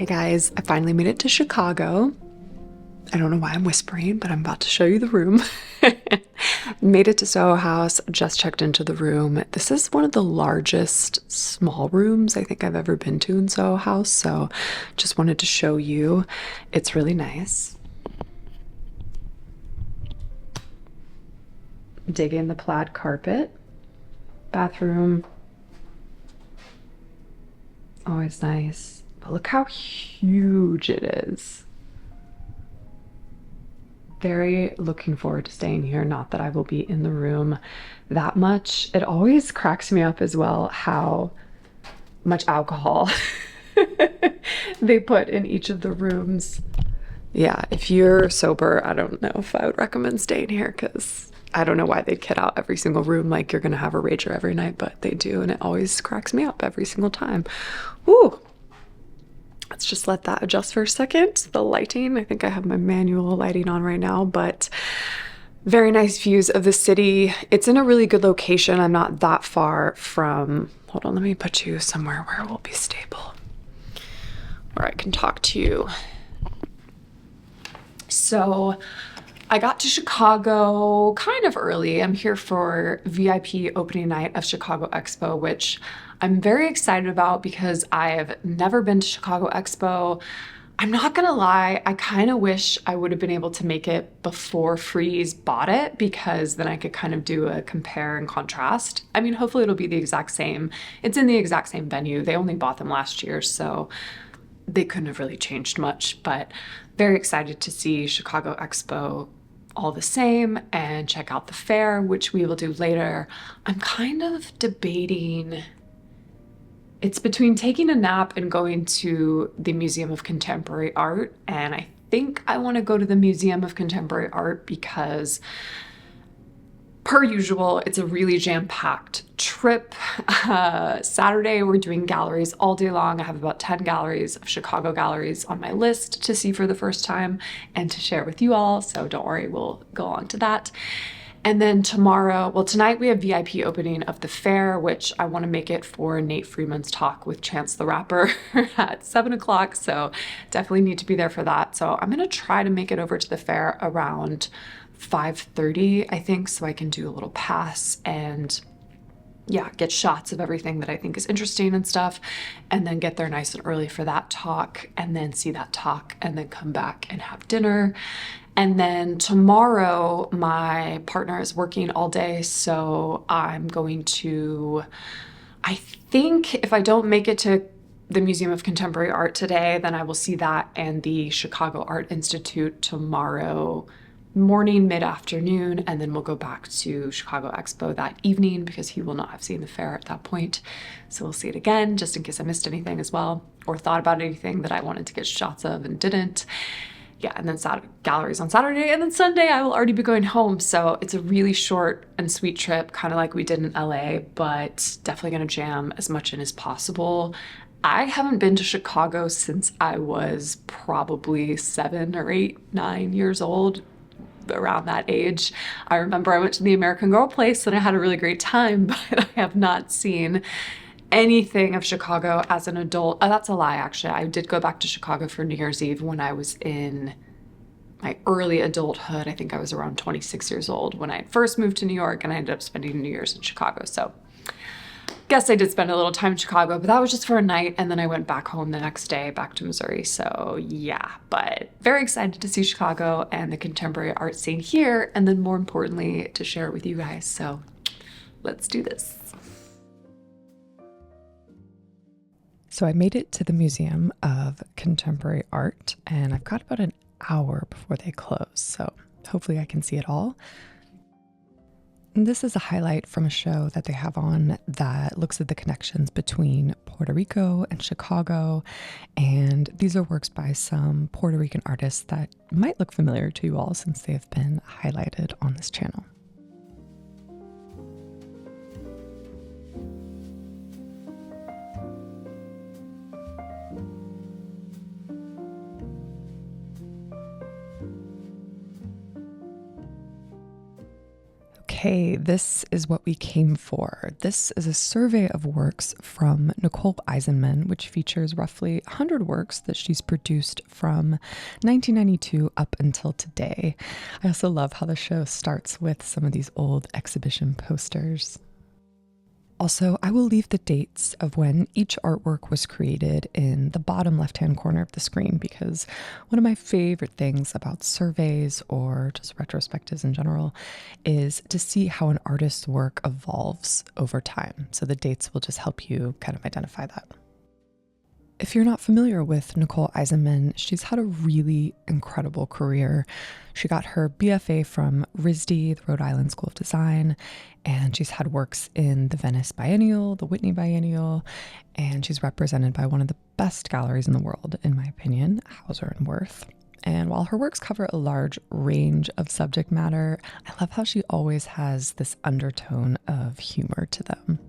Hey guys, I finally made it to Chicago. I don't know why I'm whispering, but I'm about to show you the room. Made it to Soho House, just checked into the room. This is one of the largest small rooms I think I've ever been to in Soho House, so just wanted to show you. It's really nice. Dig in the plaid carpet. Bathroom. Always nice. But look how huge it is. Very looking forward to staying here. Not that I will be in the room that much. It always cracks me up as well how much alcohol they put in each of the rooms. Yeah, if you're sober, I don't know if I would recommend staying here because I don't know why they'd kid out every single room like you're gonna have a rager every night, but they do, and it always cracks me up every single time. Woo! Let's just let that adjust for a second. The lighting, I think I have my manual lighting on right now, but very nice views of the city. It's in a really good location. I'm not that far from, hold on, let me put you somewhere where it will be stable, where I can talk to you. So I got to Chicago kind of early. I'm here for VIP opening night of Chicago Expo, which I'm very excited about because I've never been to Chicago Expo. I'm not gonna lie, I kind of wish I would have been able to make it before Freeze bought it because then I could kind of do a compare and contrast. I mean, hopefully it'll be the exact same. It's in the exact same venue. They only bought them last year, so they couldn't have really changed much, but very excited to see Chicago Expo all the same and check out the fair, which we will do later. I'm kind of debating. It's between taking a nap and going to the Museum of Contemporary Art, and I think I want to go to the Museum of Contemporary Art because, per usual, it's a really jam-packed trip. Saturday, we're doing galleries all day long. I have about 10 galleries of Chicago galleries on my list to see for the first time and to share with you all, so don't worry, we'll go on to that. And then tomorrow, well, tonight we have VIP opening of the fair, which I want to make it for Nate Freeman's talk with Chance the Rapper at 7 o'clock. So definitely need to be there for that. So I'm going to try to make it over to the fair around 5:30, I think, so I can do a little pass and yeah, get shots of everything that I think is interesting and stuff, and then get there nice and early for that talk, and then see that talk, and then come back and have dinner. And then tomorrow, my partner is working all day, so I'm going to, I think if I don't make it to the Museum of Contemporary Art today, then I will see that and the Chicago Art Institute tomorrow morning, mid-afternoon, and then we'll go back to Chicago Expo that evening because he will not have seen the fair at that point. So we'll see it again, just in case I missed anything as well, or thought about anything that I wanted to get shots of and didn't. Yeah, and then galleries on Saturday, and then Sunday I will already be going home. So it's a really short and sweet trip, kind of like we did in LA, but definitely gonna jam as much in as possible. I haven't been to Chicago since I was probably 7 or 8, 9 years old, around that age. I remember I went to the American Girl place and I had a really great time, but I have not seen anything of Chicago as an adult. Oh, that's a lie, actually. I did go back to Chicago for New Year's Eve when I was in my early adulthood. I think I was around 26 years old when I first moved to New York, and I ended up spending New Year's in Chicago. So guess I did spend a little time in Chicago, but that was just for a night, and then I went back home the next day, back to Missouri. So yeah, but very excited to see Chicago and the contemporary art scene here, and then more importantly, to share it with you guys. So let's do this. So I made it to the Museum of Contemporary Art, and I've got about an hour before they close, so hopefully I can see it all. And this is a highlight from a show that they have on that looks at the connections between Puerto Rico and Chicago, and these are works by some Puerto Rican artists that might look familiar to you all since they have been highlighted on this channel. Okay, this is what we came for. This is a survey of works from Nicole Eisenman, which features roughly 100 works that she's produced from 1992 up until today. I also love how the show starts with some of these old exhibition posters. Also, I will leave the dates of when each artwork was created in the bottom left-hand corner of the screen because one of my favorite things about surveys or just retrospectives in general is to see how an artist's work evolves over time. So the dates will just help you kind of identify that. If you're not familiar with Nicole Eisenman, she's had a really incredible career. She got her BFA from RISD, the Rhode Island School of Design, and she's had works in the Venice Biennial, the Whitney Biennial, and she's represented by one of the best galleries in the world, in my opinion, Hauser and Wirth. And while her works cover a large range of subject matter, I love how she always has this undertone of humor to them.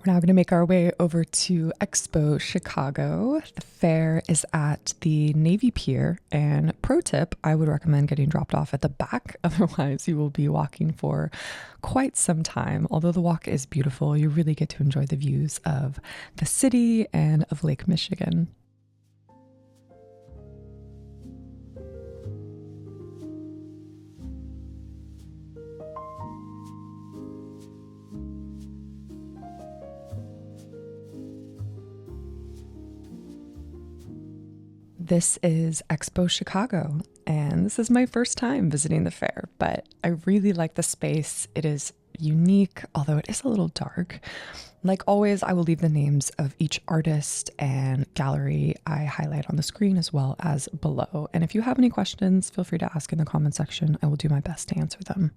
We're now going to make our way over to Expo Chicago. The fair is at the Navy Pier, and pro tip, I would recommend getting dropped off at the back. Otherwise, you will be walking for quite some time. Although the walk is beautiful, you really get to enjoy the views of the city and of Lake Michigan. This is Expo Chicago, and this is my first time visiting the fair, but I really like the space. It is unique, although it is a little dark. Like always, I will leave the names of each artist and gallery I highlight on the screen as well as below. And if you have any questions, feel free to ask in the comment section. I will do my best to answer them.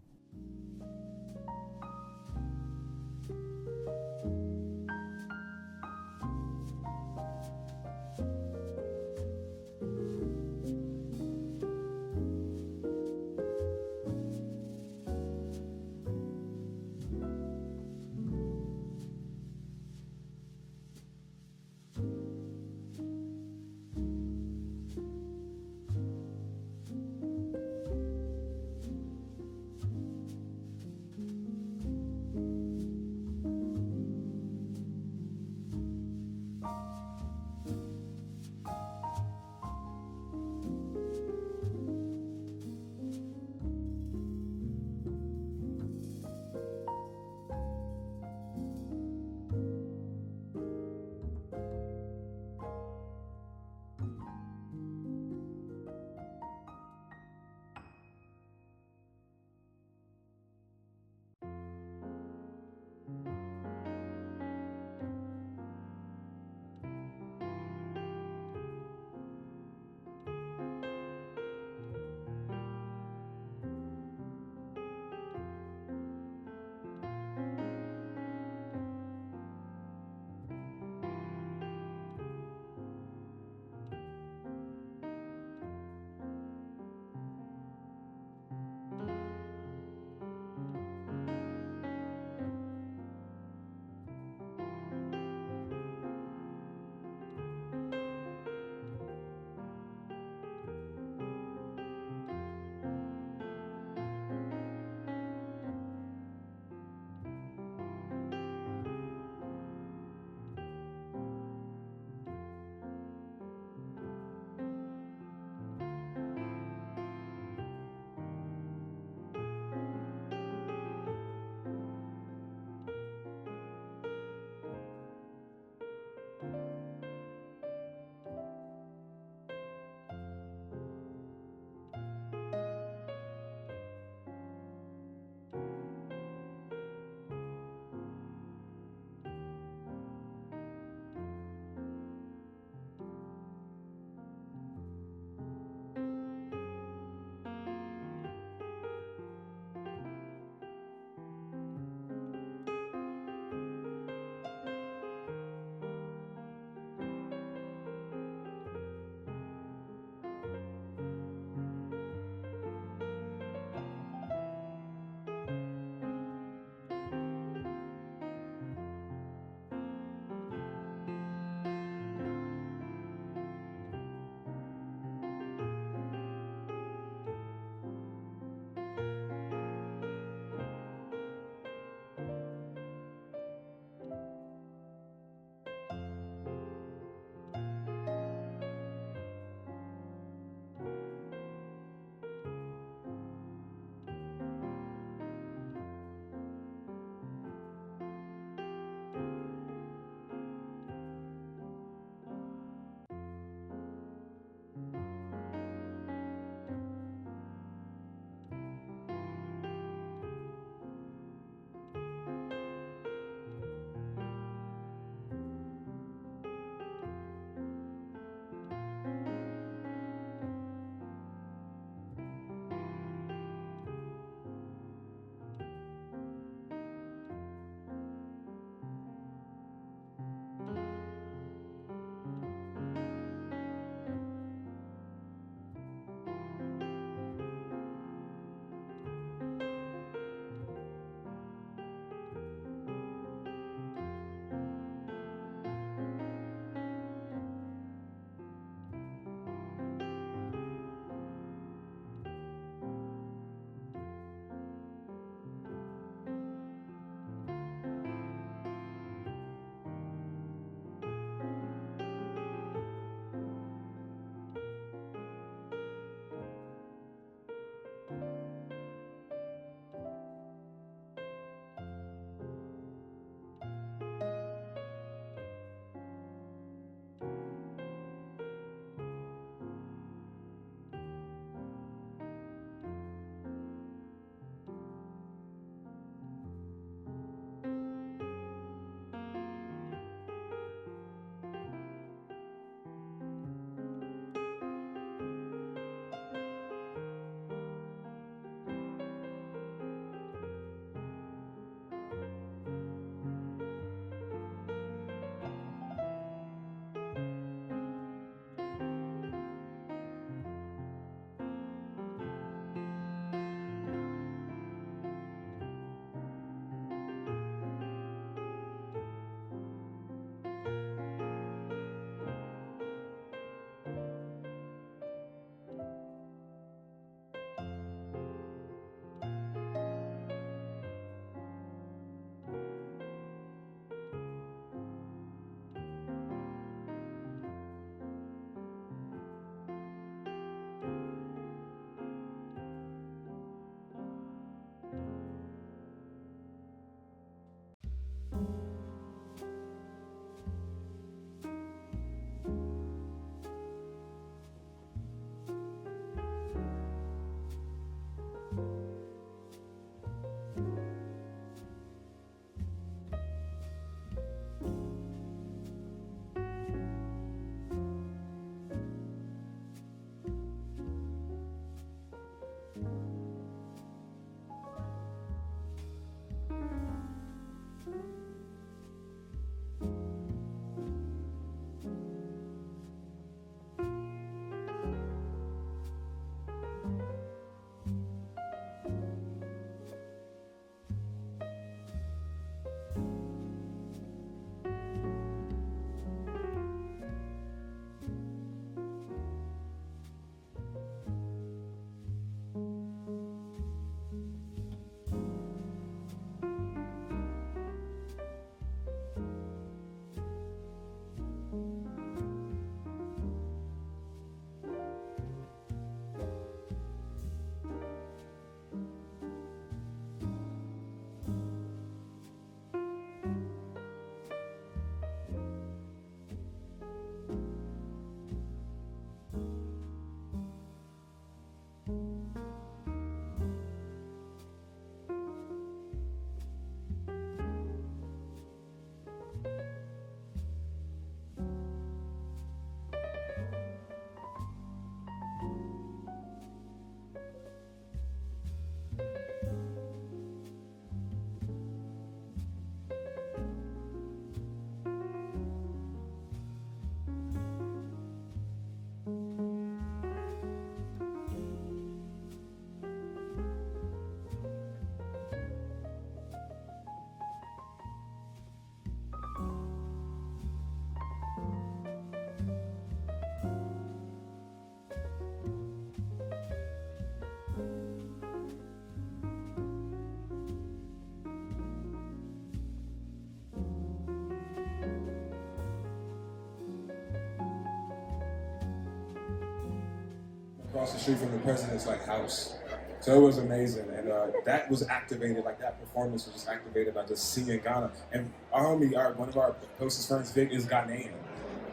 across the street from the president's like house. So it was amazing, and that was activated. Like that performance was just activated by just seeing Ghana. And one of our closest friends, Vic, is Ghanaian,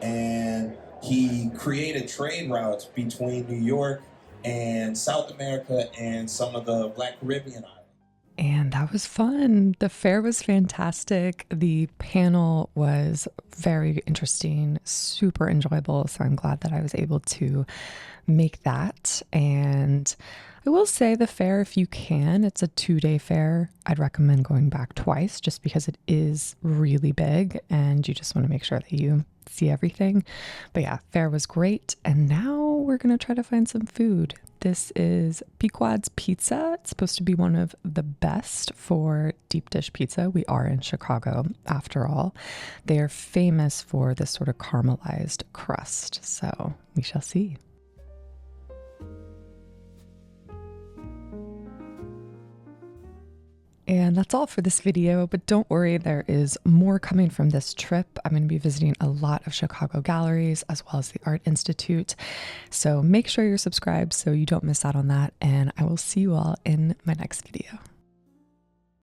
and he created trade routes between New York and South America and some of the Black Caribbean islands. And that was fun. The fair was fantastic. The panel was very interesting, super enjoyable. So I'm glad that I was able to make that. And I will say the fair, if you can, it's a 2-day fair. I'd recommend going back twice just because it is really big and you just want to make sure that you see everything. But yeah, fair was great. And now we're going to try to find some food. This is Pequod's Pizza. It's supposed to be one of the best for deep dish pizza. We are in Chicago, after all. They are famous for this sort of caramelized crust. So we shall see. And that's all for this video, but don't worry, there is more coming from this trip. I'm going to be visiting a lot of Chicago galleries as well as the Art Institute. So make sure you're subscribed so you don't miss out on that. And I will see you all in my next video.